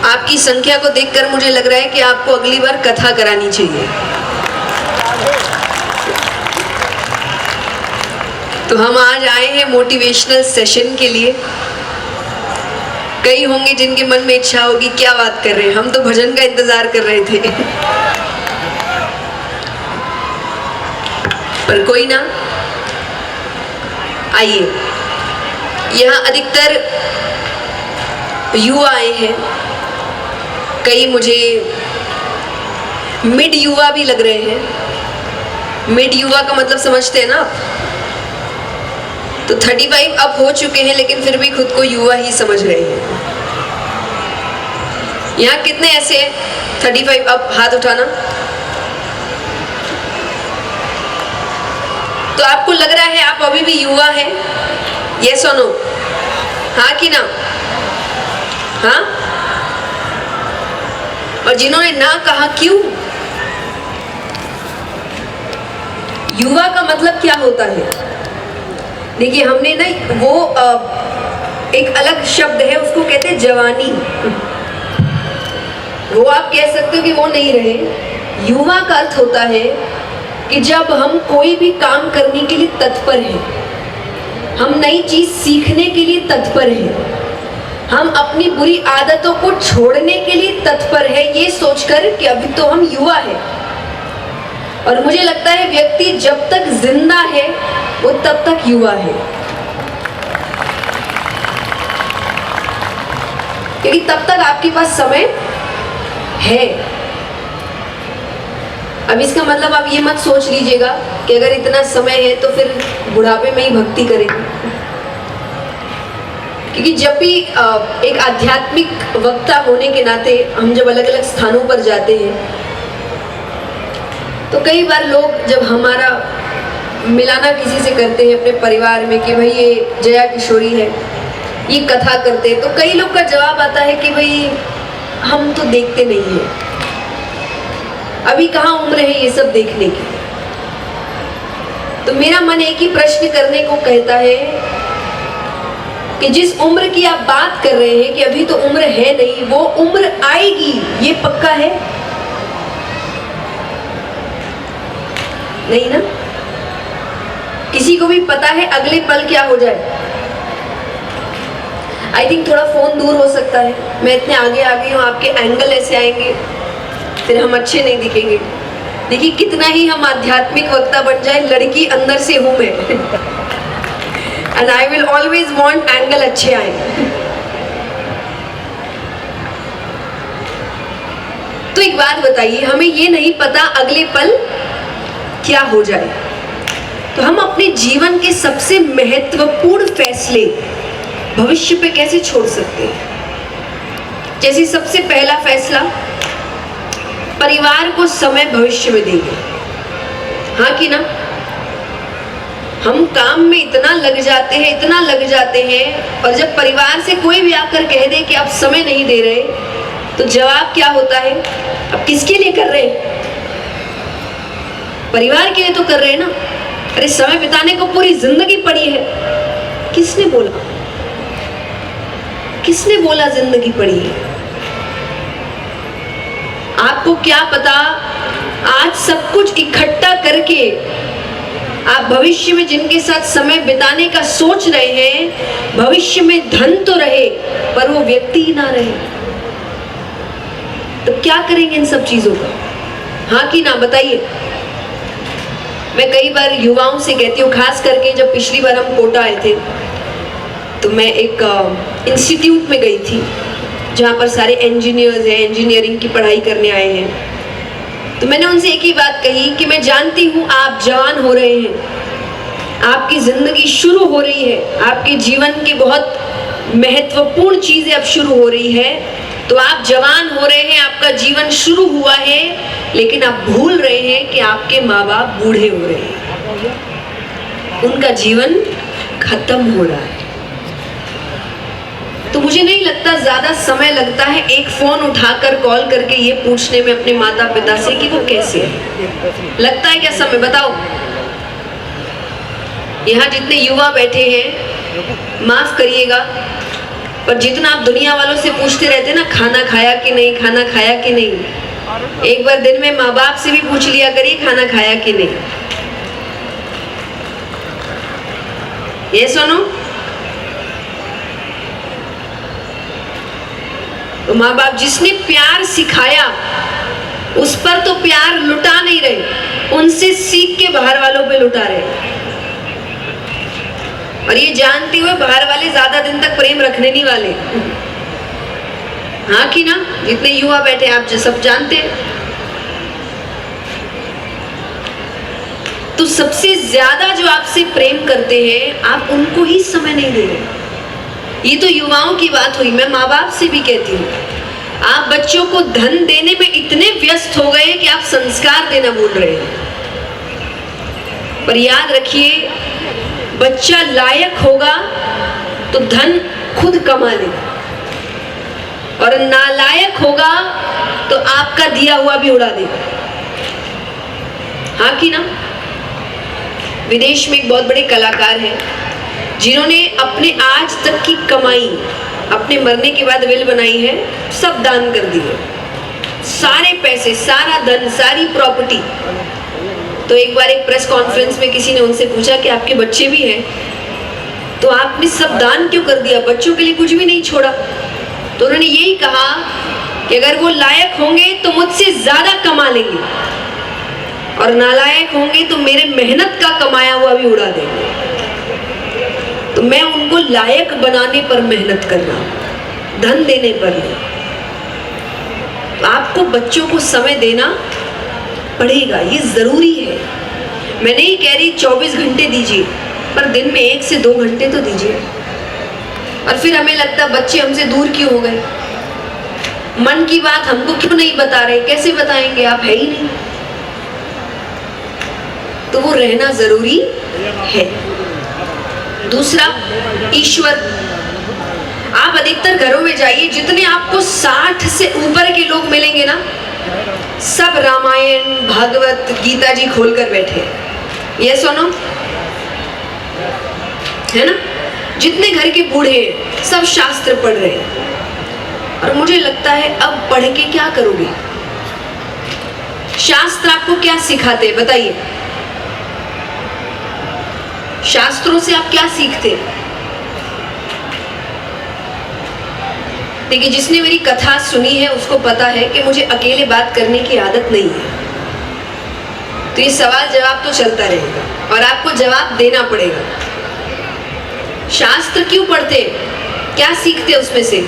आपकी संख्या को देखकर मुझे लग रहा है कि आपको अगली बार कथा करानी चाहिए। तो हम आज आए हैं मोटिवेशनल सेशन के लिए। कई होंगे जिनके मन में इच्छा होगी क्या बात कर रहे हैं, हम तो भजन का इंतजार कर रहे थे। पर कोई ना, आइए। यहाँ अधिकतर युवा आए हैं, कई मुझे मिड युवा भी लग रहे हैं। मिड युवा का मतलब समझते हैं ना आप? तो 35 अब हो चुके हैं लेकिन फिर भी खुद को युवा ही समझ रहे हैं। यहाँ कितने ऐसे हैं 35 अब? हाथ उठाना। तो आपको लग रहा है आप अभी भी युवा हैं? यस और नो? हाँ कि ना? हाँ? और जिन्होंने ना कहा क्यों? युवा का मतलब क्या होता है? देखिए हमने ना वो एक अलग शब्द है, उसको कहते हैं जवानी। वो आप कह सकते हो कि वो नहीं रहे। युवा का अर्थ होता है कि जब हम कोई भी काम करने के लिए तत्पर हैं, हम नई चीज सीखने के लिए तत्पर हैं, हम अपनी बुरी आदतों को छोड़ने के लिए तत्पर है, ये सोचकर कि अभी तो हम युवा हैं। और मुझे लगता है व्यक्ति जब तक जिंदा है वो तब तक युवा है, क्योंकि तब तक आपके पास समय है। अब इसका मतलब आप ये मत सोच लीजिएगा कि अगर इतना समय है तो फिर बुढ़ापे में ही भक्ति करेंगे, क्योंकि जब भी एक आध्यात्मिक वक्ता होने के नाते हम जब अलग अलग स्थानों पर जाते हैं तो कई बार लोग जब हमारा मिलाना किसी से करते हैं अपने परिवार में कि भाई ये जया किशोरी है, ये कथा करते हैं, तो कई लोग का जवाब आता है कि भाई हम तो देखते नहीं हैं, अभी कहाँ उम्र है ये सब देखने की। तो मेरा मन एक ही प्रश्न करने को कहता है कि जिस उम्र की आप बात कर रहे हैं कि अभी तो उम्र है नहीं, वो उम्र आएगी, ये पक्का है? नहीं ना? किसी को भी पता है अगले पल क्या हो जाए? आई थिंक थोड़ा फोन दूर हो सकता है, मैं इतने आगे आ गई हूँ, आपके एंगल ऐसे आएंगे फिर हम अच्छे नहीं दिखेंगे। देखिए कितना ही हम आध्यात्मिक वक्ता बन जाए, लड़की अंदर से हूं मैं। And I will always want angle अच्छे आए। तो एक बात बताइए, हमें ये नहीं पता अगले पल क्या हो जाए, तो हम अपने जीवन के सबसे महत्वपूर्ण फैसले भविष्य पे कैसे छोड़ सकते हैं? जैसे सबसे पहला फैसला, परिवार को समय भविष्य में देंगे। हाँ कि ना? हम काम में इतना लग जाते हैं, इतना लग जाते हैं, और जब परिवार से कोई भी आकर कह दे कि आप समय नहीं दे रहे, तो जवाब क्या होता है? अब किसके लिए कर रहे हैं? परिवार के लिए तो कर रहे हैं ना। अरे समय बिताने को पूरी जिंदगी पड़ी है। किसने बोला? किसने बोला जिंदगी पड़ी है? आपको क्या पता, आज सब कुछ इकट्ठा करके आप भविष्य में जिनके साथ समय बिताने का सोच रहे हैं, भविष्य में धन तो रहे पर वो व्यक्ति ही ना रहे, तो क्या करेंगे इन सब चीजों का? हाँ कि ना? बताइए। मैं कई बार युवाओं से कहती हूँ, खास करके जब पिछली बार हम कोटा आए थे तो मैं एक इंस्टीट्यूट में गई थी जहाँ पर सारे इंजीनियर्स हैं, इंजीनियरिंग की पढ़ाई करने आए हैं। तो मैंने उनसे एक ही बात कही कि मैं जानती हूँ आप जवान हो रहे हैं, आपकी जिंदगी शुरू हो रही है, आपके जीवन की बहुत महत्वपूर्ण चीजें अब शुरू हो रही है। तो आप जवान हो रहे हैं, आपका जीवन शुरू हुआ है, लेकिन आप भूल रहे हैं कि आपके माँ बाप बूढ़े हो रहे हैं, उनका जीवन खत्म हो रहा है। तो मुझे नहीं लगता ज्यादा समय लगता है एक फोन उठाकर कॉल करके ये पूछने में अपने माता पिता से कि वो कैसे है। लगता है क्या समय? बताओ। यहाँ जितने युवा बैठे हैं, माफ करिएगा, पर जितना आप दुनिया वालों से पूछते रहते ना, खाना खाया कि नहीं, खाना खाया कि नहीं, एक बार दिन में माँ बाप से भी पूछ लिया करिए खाना खाया कि नहीं। ये सुनो, तो माँ बाप जिसने प्यार सिखाया उस पर तो प्यार लुटा नहीं रहे, उनसे सीख के बाहर वालों पे लुटा रहे। और ये जानते हुए बाहर वाले ज्यादा दिन तक प्रेम रखने नहीं वाले। हाँ कि ना? जितने युवा बैठे आप सब जानते हैं। तो सबसे ज्यादा जो आपसे प्रेम करते हैं आप उनको ही समय नहीं दे रहे। ये तो युवाओं की बात हुई, मैं माँ बाप से भी कहती हूँ, आप बच्चों को धन देने में इतने व्यस्त हो गए कि आप संस्कार देना भूल रहे हैं। पर याद रखिए, बच्चा लायक होगा तो धन खुद कमा लेगा, और नालायक होगा तो आपका दिया हुआ भी उड़ा देगा। हाँ कि ना? विदेश में एक बहुत बड़े कलाकार हैं जिन्होंने अपने आज तक की कमाई अपने मरने के बाद विल बनाई है, सब दान कर दिए, सारे पैसे, सारा धन, सारी प्रॉपर्टी। तो एक बार एक प्रेस कॉन्फ्रेंस में किसी ने उनसे पूछा कि आपके बच्चे भी हैं, तो आपने सब दान क्यों कर दिया, बच्चों के लिए कुछ भी नहीं छोड़ा? तो उन्होंने यही कहा कि अगर वो लायक होंगे तो मुझसे ज्यादा कमा लेंगे, और नालायक होंगे तो मेरे मेहनत का कमाया हुआ भी उड़ा देंगे। तो मैं उनको लायक बनाने पर मेहनत कर रहा हूं, धन देने पर नहीं। तो आपको बच्चों को समय देना पड़ेगा, ये जरूरी है। मैं नहीं कह रही 24 घंटे दीजिए, पर दिन में 1 से 2 घंटे तो दीजिए। और फिर हमें लगता बच्चे हमसे दूर क्यों हो गए, मन की बात हमको क्यों नहीं बता रहे, कैसे बताएंगे, आप है ही नहीं। तो वो रहना जरूरी है। दूसरा, ईश्वर। आप अधिकतर घरों में जाइए, जितने आपको 60 से ऊपर के लोग मिलेंगे ना, सब रामायण, भागवत, गीता जी खोलकर बैठे। ये सुनो, है ना? जितने घर के बूढ़े हैं सब शास्त्र पढ़ रहे हैं। और मुझे लगता है अब पढ़ के क्या करोगे? शास्त्र आपको क्या सिखाते हैं बताइए? शास्त्रों से आप क्या सीखते? देखिए, जिसने मेरी कथा सुनी है उसको पता है कि मुझे अकेले बात करने की आदत नहीं है। तो ये सवाल जवाब तो चलता रहेगा और आपको जवाब देना पड़ेगा। शास्त्र क्यों पढ़ते? क्या सीखते उसमें से?